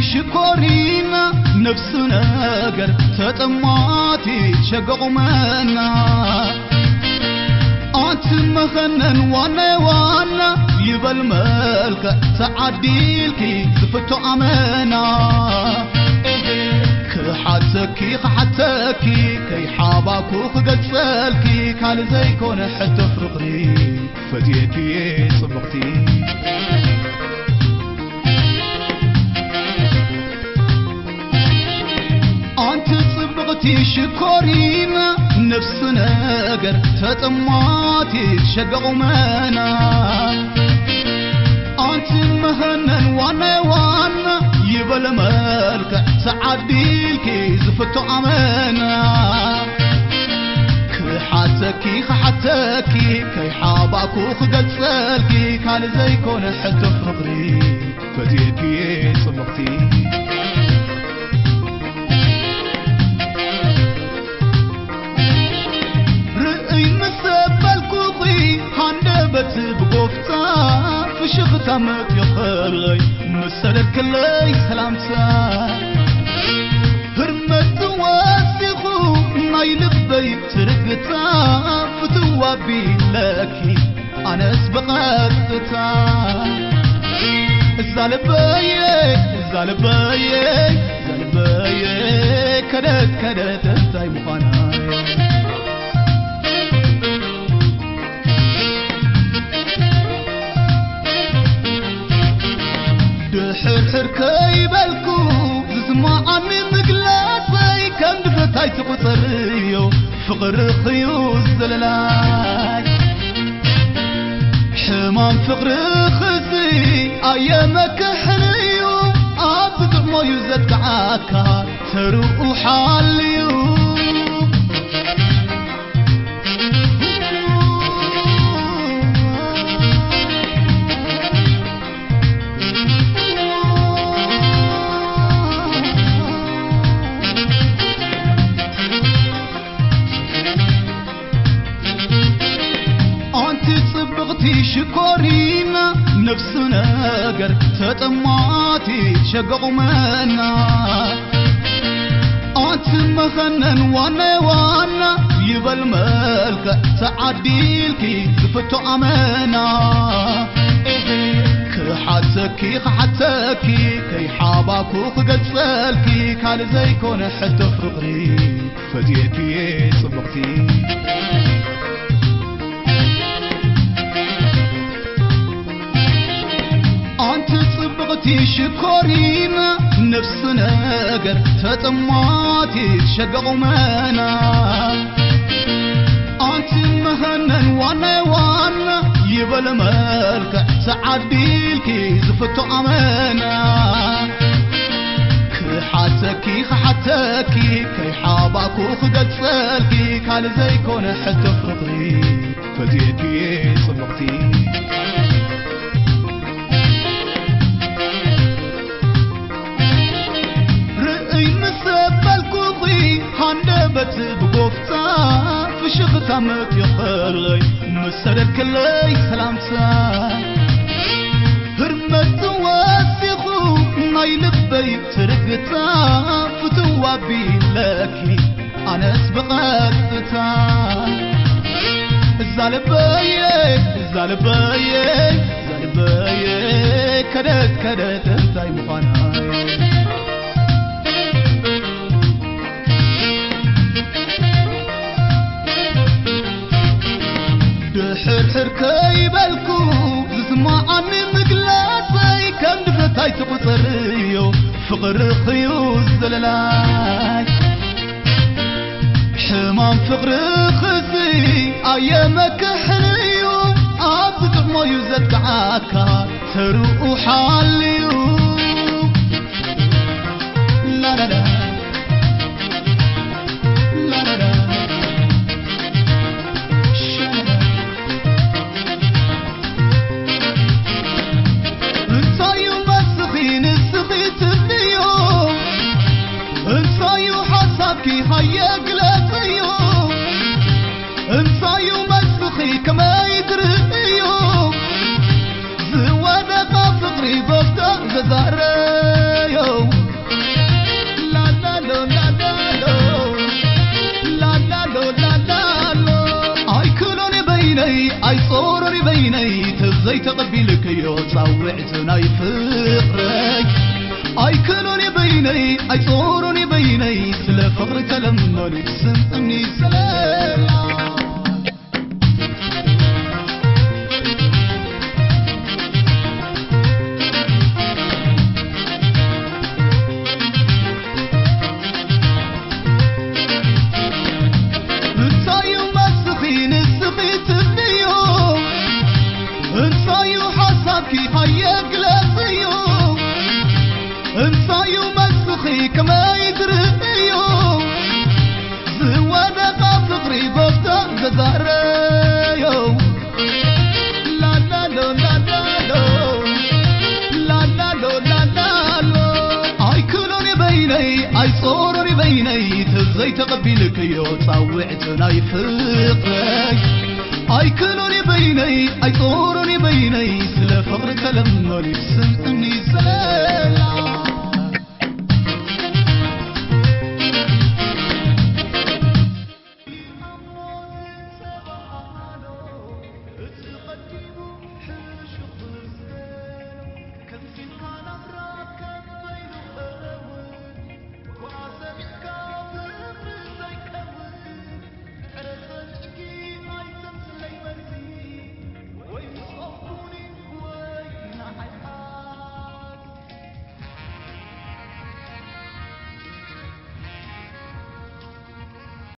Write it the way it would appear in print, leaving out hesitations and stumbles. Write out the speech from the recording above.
شكورينا نفسنا قر تطماتي شقومنا أنت مخنن وانا يبل ملك تعديلكي زفتو أمنا كحتكي كي حاباكو قتلكي كان زي كون حتى فرقري فديتي صبغتي شكورينا نفسنا قر تطماتي شقومنا أنت مهنن وانا يبل ملك تعديلكي زفتو أمنا كحتكي كي حاباكو قتلكي كان زي كون حتى فرقري فديتي صبغتي بقفتا في شغتا متيخلي مسالك كلي سلامتا هرمت واسخو ناي لبي ترقتا فتوابي لكي انا اسبقتا الزالباي كدت انتاي مخاناي حر كيبلكو زسمع عني مقلاسي كم دفتاي تقصريو فقر خيوز زللاي حمام فقر خزي ايامك حنيو ابدر ما يزد عاكا تروح حاليو شكورينا نفسنا قر تطماتي شقومنا أنت مخنن وانا يبل ملك تعديلكي زفتو أمنا كحتكي كي حاباكو قتلكي كان زي كون حتى فرقري فديتي صبغتي شكورينا نفسنا قر تطماتي شقومنا أنت مهنن وانا يبل ملك تعديلكي زفتو أمنا كحتكي كي حاباكو قتلكي كان زي كون حتى فرقري فديتي صبغتي بقفتا في شغتا متيخلي مسالك كلي سلامتا هرمت واسخو ناي لبي ترقتا فتوابي لكي انا اسبقتا الزالباي كدت انتاي مخاناي حر كيبلكو زسمع عني مقلاسي كم دفتاي تقصريو فقر خيوز زللاي حمام فقر خزي ايامك حنيو ابدر ما يزد عاكا تروح حاليو لا لا لا لا لا لا زاريو لا لا لا لا لا لا لا لا لا اي كلوني بيني اي صورني بيني تزي تقبلك يو صوعتنا يفقري اي كلوني بيني اي صورني بيني سلا فقر تلمني سمعني سلام كما يدريو زوانا قفقري بفتا زاريو لا لا لا لا لا لا لا لا لا اي كلوني بيني اي صورني بيني تزي تقبلك يو صوعتنا يفقري اي كلوني بيني اي صورني بيني سلا فقر كلمني